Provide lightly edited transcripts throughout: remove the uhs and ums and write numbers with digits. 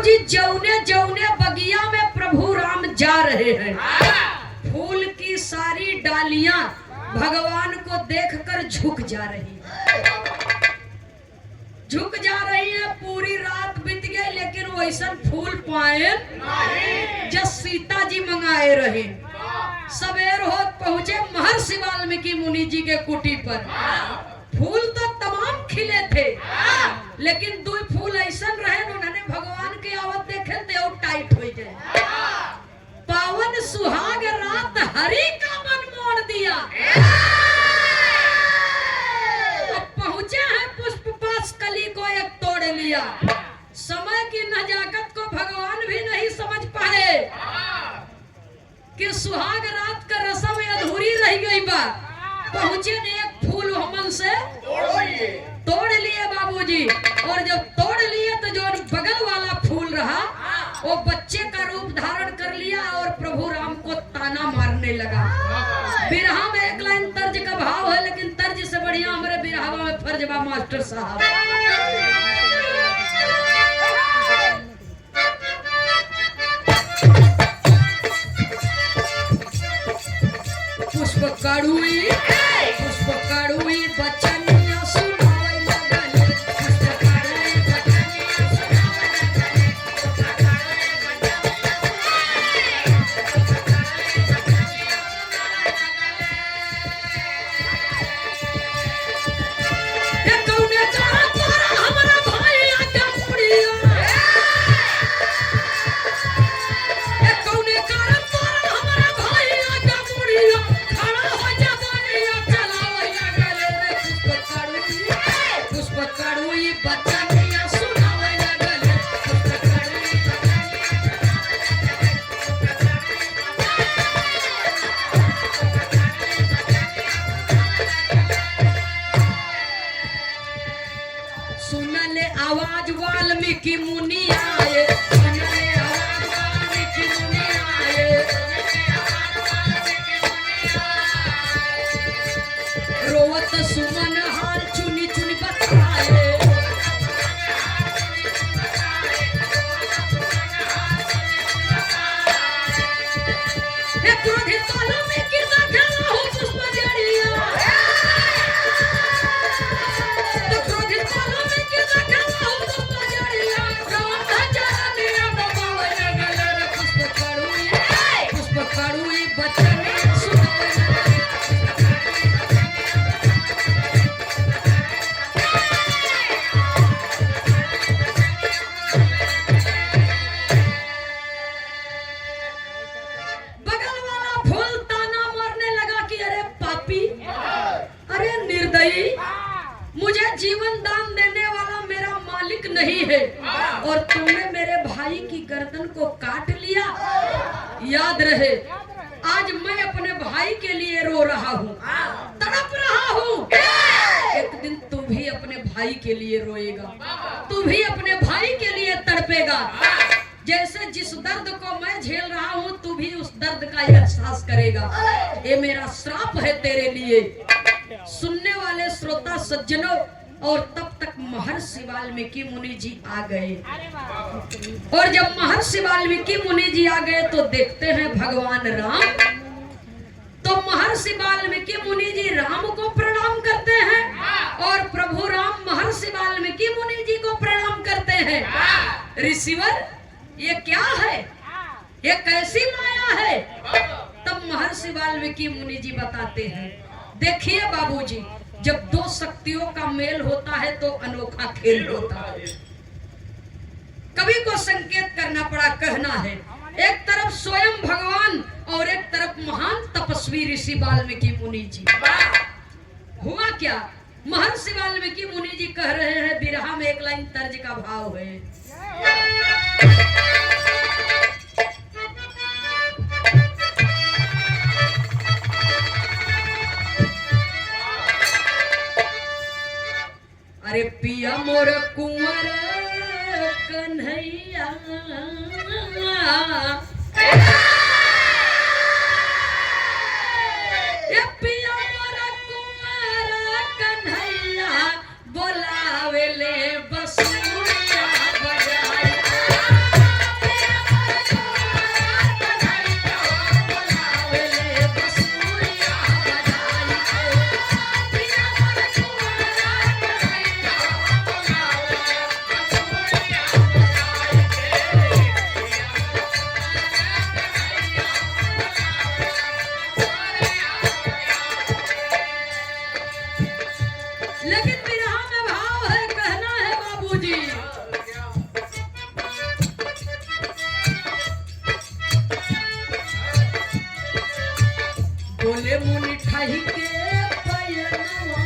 बाबूजी जौने जौने बगिया में प्रभु राम जा रहे हैं, फूल की सारी डालियां भगवान को देखकर झुक जा रही है। पूरी रात बीत गई लेकिन वैसा फूल पाए जब सीता जी मंगाए रहे। सवेर होत पहुंचे महर्षि वाल्मीकि मुनि जी के कुटी पर। फूल तो तमाम खिले थे लेकिन दो फूल ऐसा रहे उन्होंने भगवान के आवत देखे थे और टाइट हो जाए। पावन सुहाग रात हरि का मन मोड़ दिया। अब पहुंचे हैं पुष्प पास कली को एक तोड़ लिया। समय की नजाकत को भगवान भी नहीं समझ पाए कि सुहाग रात का रस्म अधूरी रह गई बा। पहुंचे ने एक फूल हमन से तोड़ लिए बाबूजी, और जब तोड़ लिए तो जो बगल वाला फूल रहा वो बच्चे का रूप धारण कर लिया और प्रभु राम को ताना मारने लगा। बिरहा में एक लाइन तर्ज का भाव है लेकिन तर्ज से बढ़िया हमारे बिरहा में फर्जबा मास्टर साहब। पुष्प कड़ुई बचनिया सुनावे लगले। पुष्प कड़ुई बचनिया सुनावे लगले। कौने कहा तोरा हमरा भाई आजा मुड़िया। कौने कहा तोरा हमरा भाई आजा मुड़िया। खड़ा हो जा बनिया चलावे लगले। पुष्प कड़ुई बचनिया सुनावे लगले। पुष्प कड़ुई सुनले आवाज वाल्मीकि मुनि आए। सुनले आवाज वाल्मीकि मुनि आए। रोवत सुमन हाल चुनी चुनी बताए। क्रोधित वाल्मीकि देखा हो पुष्प जड़िया। तो क्रोधित वाल्मीकि देखा हो पुष्प जड़िया। गाँव जड़िया दबावे लगले। पुष्प कड़ुई बचनिया सुनावे लगले। बगल वाला फूल ताना मारने लगा कि अरे पापी, अरे निर्दयी, मुझे जीवन दान देने वाला मेरा मालिक नहीं है और तुमने मेरे भाई की गर्दन को काट लिया। याद रहे आज मैं अपने भाई के लिए रो रहा हूँ, तड़प रहा हूँ। एक दिन तू भी अपने भाई के लिए रोएगा, तू भी अपने भाई के लिए तड़पेगा। जैसे जिस दर्द को मैं झेल रहा हूँ तू भी उस दर्द का एहसास करेगा। ये मेरा श्राप है तेरे लिए। सुनने वाले श्रोता सज्जनों, और तब तक महर्षि वाल्मीकि मुनि जी आ गए। और जब महर्षि वाल्मीकि मुनि जी आ गए तो देखते हैं भगवान राम। तो महर्षि वाल्मीकि मुनि जी राम को प्रणाम करते हैं और प्रभु राम महर्षि वाल्मीकि मुनि जी को प्रणाम करते हैं। ऋषिवर ये क्या है, ये कैसी माया है? तब महर्षि वाल्मीकि मुनि जी बताते हैं, देखिए बाबूजी, जब दो शक्तियों का मेल होता है तो अनोखा खेल होता है। कवि को संकेत करना पड़ा, कहना है एक तरफ स्वयं भगवान और एक तरफ महान तपस्वी ऋषि वाल्मीकि मुनि जी। हुआ क्या, महर्षि वाल्मीकि मुनि जी कह रहे हैं, बिरहा में एक लाइन तर्ज का भाव है। अरे पिया मोर कुंवर कन्हैया, ये पिया मोर कुंवर कन्हैया, बोलावे ले बसुरिया बजाए। बोले मुनि ठाही के पयनवा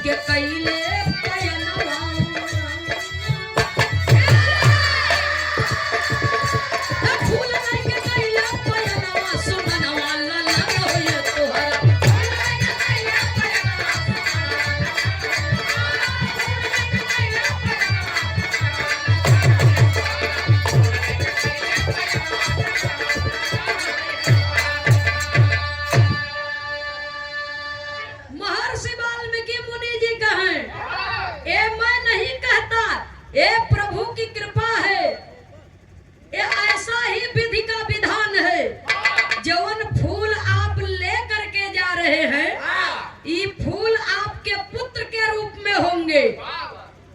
के कैले पयनवा फूल नहीं के कैले पयनवा सुमनवा लाला होय तोहरा महर्षि वाल्मीकि मुनि जी कहें ए मैं नहीं कहता, ये प्रभु की कृपा है, ये ऐसा ही विधि का विधान है। जवन फूल आप ले करके जा रहे हैं ये फूल आपके पुत्र के रूप में होंगे।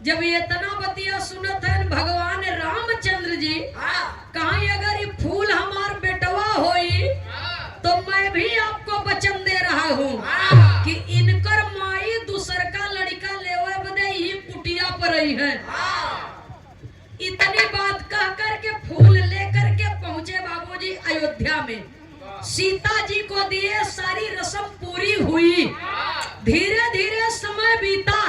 जब ये इतना बतिया सुनत है भगवान रामचंद्र जी कहीं अगर ये फूल हमार बेटवा होई तो मैं भी आपको वचन दे रहा हूँ कि इनकर माई दूसर का लड़का लेवे बदे ही कुटिया पर रही है। इतनी बात कह करके फूल लेकर के पहुंचे बाबूजी अयोध्या में। सीता जी को दिए, सारी रस्म पूरी हुई। धीरे धीरे समय बीता।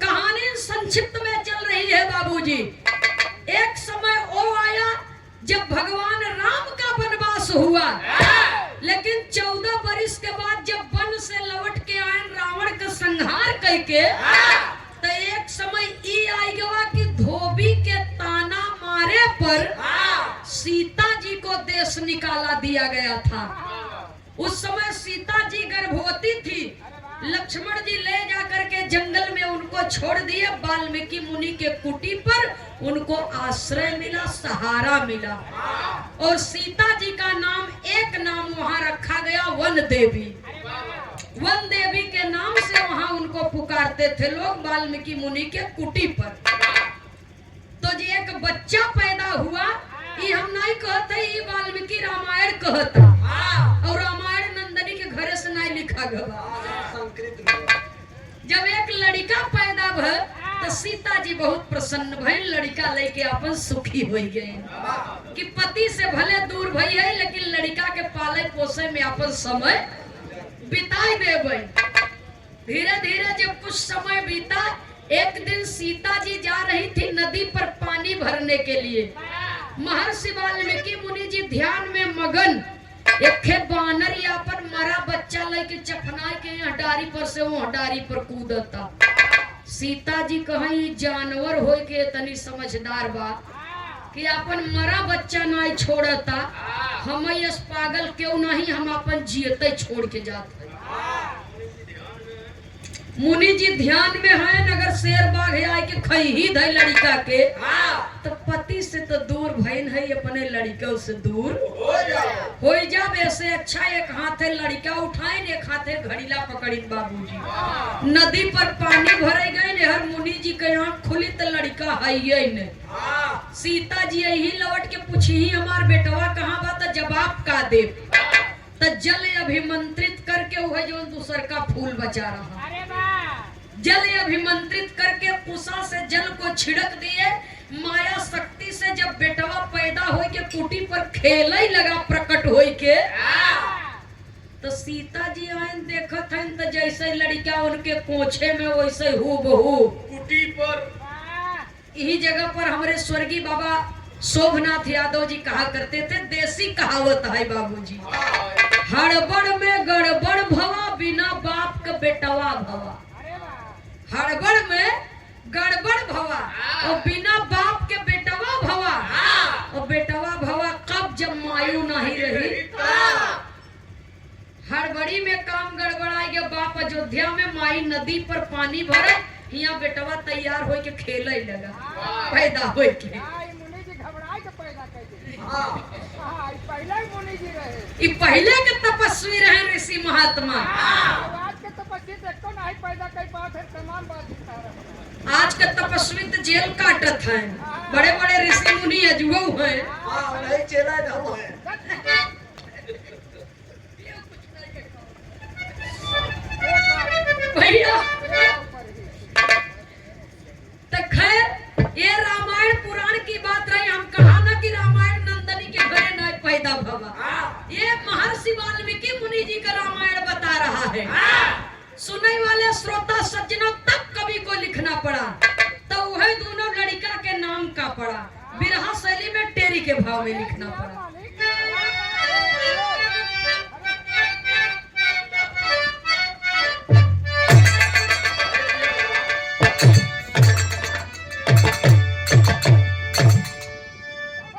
कहानी संक्षिप्त में चल रही है बाबूजी। एक समय वो आया जब भगवान राम का वनवास हुआ, लेकिन 14 वर्ष के बाद जब वन से लौट के आए रावण का संहार करके, तो एक समय ई आई गवा कि धोबी के ताना मारे पर सीता जी को देश निकाला दिया गया था। उस समय सीता जी गर्भवती थी। लक्ष्मण जी ले जाकर के जंगल में उनको छोड़ दिए। वाल्मीकि मुनि के कुटी पर उनको आश्रय मिला, सहारा मिला। और सीता जी का नाम, एक नाम वहां रखा गया वन देवी। वन देवी के नाम से वहां उनको पुकारते थे लोग वाल्मीकि मुनि के कुटी पर। तो जी एक बच्चा पैदा हुआ। ये हम नहीं कहते, ये वाल्मीकि रामायण कहता। और रामायण नंदनी के घरे से नहीं लिखा गया। जब एक लड़का पैदा भल तो सीता जी बहुत प्रसन्न भइल। लड़का लेके अपन सुखी हो गए कि पति से भले दूर भई है लेकिन लड़का के पाले पोसे में अपन समय बिताई देबै। धीरे धीरे जब कुछ समय बीता, एक दिन सीता जी जा रही थी नदी पर पानी भरने के लिए। महर्षि वाल्मीकि मुनि जी ध्यान में मगन। एक बानर या पर मरा बच्चा लेके चफनाई के हटारी पर से वो हटारी पर कूदता। सीता जी कहीं जानवर हो के तनी समझदार बा कि अपन मरा बच्चा नहीं छोड़ता। हम इस पागल क्यों नहीं, हम अपन जियते छोड़ के जाते। मुनि जी ध्यान में है, अगर शेर बाघ आए के खई ही धई लड़का के तो पति से तो दूर भइन है, अपने लड़का से दूर हो जा। ऐसे अच्छा एक हाथे लड़का उठाए, एक हाथे घड़ीला पकड़ी। बाबूजी नदी पर पानी भरे गए। हर मुनि जी के आंख खुली तो लड़का है ने। सीता जी यही लौट के पूछी हमार बेटवा कहाँ बा, तो जवाब का दे। तो जल अभिमंत्रित करके वह जो दूसर का फूल बचा रहा, जल अभिमंत्रित करके पुसा से जल को छिड़क दिए। माया शक्ति से जब बेटवा पैदा हो के कुटी पर खेले लगा प्रकट हो के, तो सीता जी आइन देखत हैं तो जैसे लड़का उनके कोछे में वैसे हूबहू कुटी पर यही जगह पर हमारे स्वर्गीय बाबा शोभनाथ यादव जी कहा करते थे, देसी कहावत है बाबूजी, हड़बड़ में गड़बड़ भवा बिना बाप का बेटवा भवा। हड़बड़ में गड़बड़ भवा और बिना बाप के बेटवा भवा। और बेटवा भवा कब, जब मायू नहीं रही। हड़बड़ी में काम गड़बड़ाएगा, बाप अयोध्या में, माई नदी पर पानी भरे, यहाँ बेटवा तैयार हो के खेले लगा, पैदा हो के। पहले के तपस्वी रहे ऋषि महात्मा, आज के तपस्वी तो जेल काटत है। बड़े बड़े ऋषि मुनि अजुआ है। भैया तो खैर ये रामायण पुराण की बात रही। हम कहा ना कि रामायण नंदनी के घरे न पैदा भवा, ये महर्षि वाल्मीकि मुनि जी का रामायण बता रहा है। सुनने वाले श्रोता सज्जनों, तब कवि को लिखना पड़ा, तो वह दोनों लड़का के नाम का पड़ा, बिरहा शैली में टेरी के भाव में लिखना पड़ा।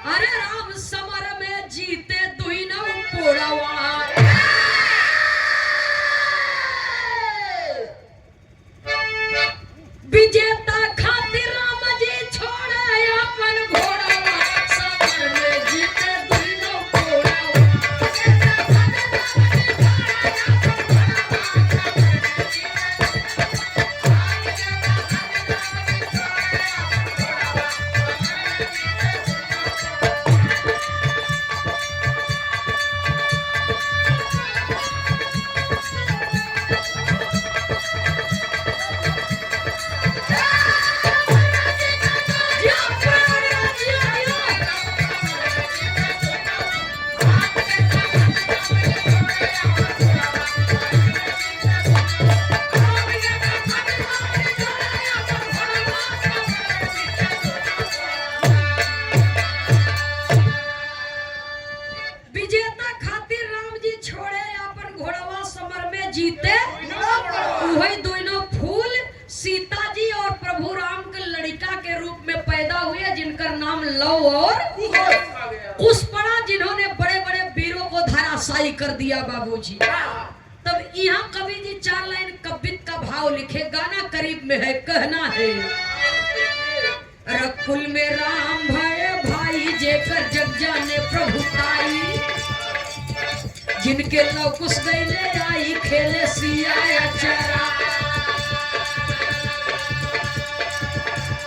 अरे राम समर में जीते दुहिनों पोड़ावा, विजेता खातिर राम जी छोड़े अपन घोड़ावा, समर में जीते दुहिनों पोड़ावा। विजेता खातिर राम जी छोड़े अपन घोड़वा, समर में जीते वही दोनों फूल सीता जी और प्रभु राम के लड़का के रूप में पैदा हुए, जिनका नाम लव और कुश पड़ा, जिन्होंने बड़े बड़े वीरों को धराशायी कर दिया बाबूजी। तब यहाँ कवि जी 4 लाइन कवित का भाव लिखे, गाना करीब में है, कहना है। रकुल में राम भय भाई, जेकर जग जाने प्रभुताई, जिनके लव कुश गईले आई, खेले सिया चरा,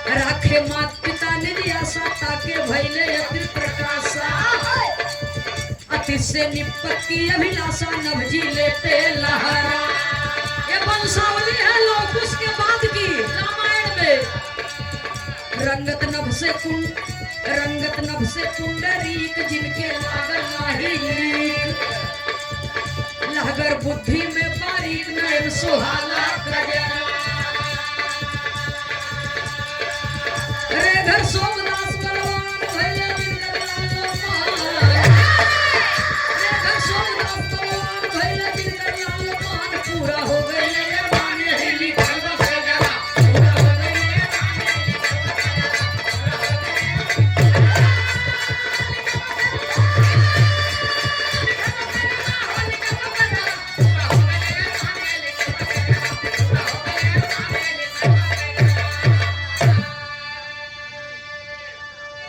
राखे मात पिता निधि आशा, ताके भैले अति प्रकाशा, अति से निपत्ति अभिलाषा, नभजी लेते लहरा। ये वंशावली है लव कुश के बाद की रामायण में। रंगत नभ से पुंडरीक, जिनके लागल नाही लीक, लहगर बुद्धि में बारीक, नयन सुहाला कजरा। रे घर सोमदास बलवान भैले, जिनकर लाल मान, रे घर सोमदास बलवान भैले, जिनकर लाल मान, पूरा हो गए माने है लिखल बस जरा, पूरा हो गए।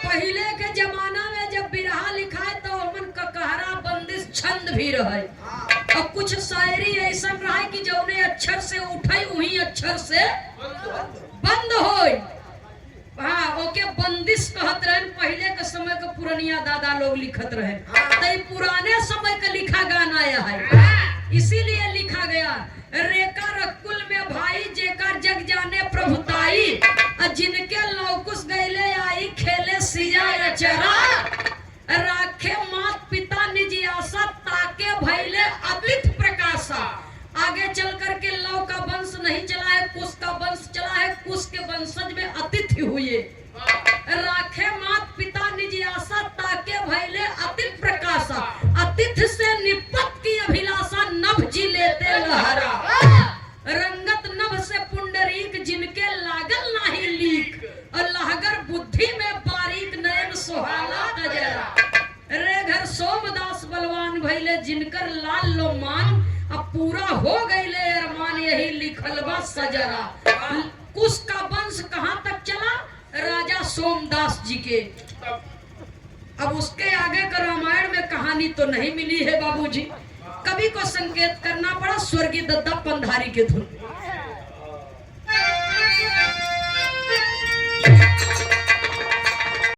पहले के जमाना में जब बिरहा लिखा है तो हमन ककहरा बंदिश छंद भी रहे, और कुछ शायरी ऐसा रहा कि जौने अक्षर से उठे वही अक्षर से बंद होई। हाँ, ओके बंदिश कहत रहे। पहले के समय के पुरानिया दादा लोग लिखत रहे, तो पुराने समय का लिखा गाना आया है, इसीलिए लिखा गया। रेका रकुल में भाई, जेकर जग जाने प्रभुताई, जिनके लौकुश गईले आई, खेले सिया चरा, राखे मात पिता निजी आशा, ताके भैले अद्वित प्रकाशा। आगे चल करके लव का वंश नहीं चला है, कुश का वंश चला है, कुश के वंशज में अतिथि हुए। तिथ से निपत की अभिलाषा नभ जी लेते लहरा। रंगत नभ से पुंडरीक जिनके लागल नाही लीक, और लहगर बुद्धि में बारीक नयन सुहाला कजरा। रे घर सोमदास बलवान भइले जिनकर लाल लो मान, अब पूरा हो गईले अरमान यही लिखल बा सजरा। कुश का वंश कहाँ तक चला? राजा सोमदास जी के। अब उसके आगे का रामायण में कहानी तो नहीं मिली है बाबूजी, कवि को संकेत करना पड़ा स्वर्गीय दत्ता पंधारी के धुन।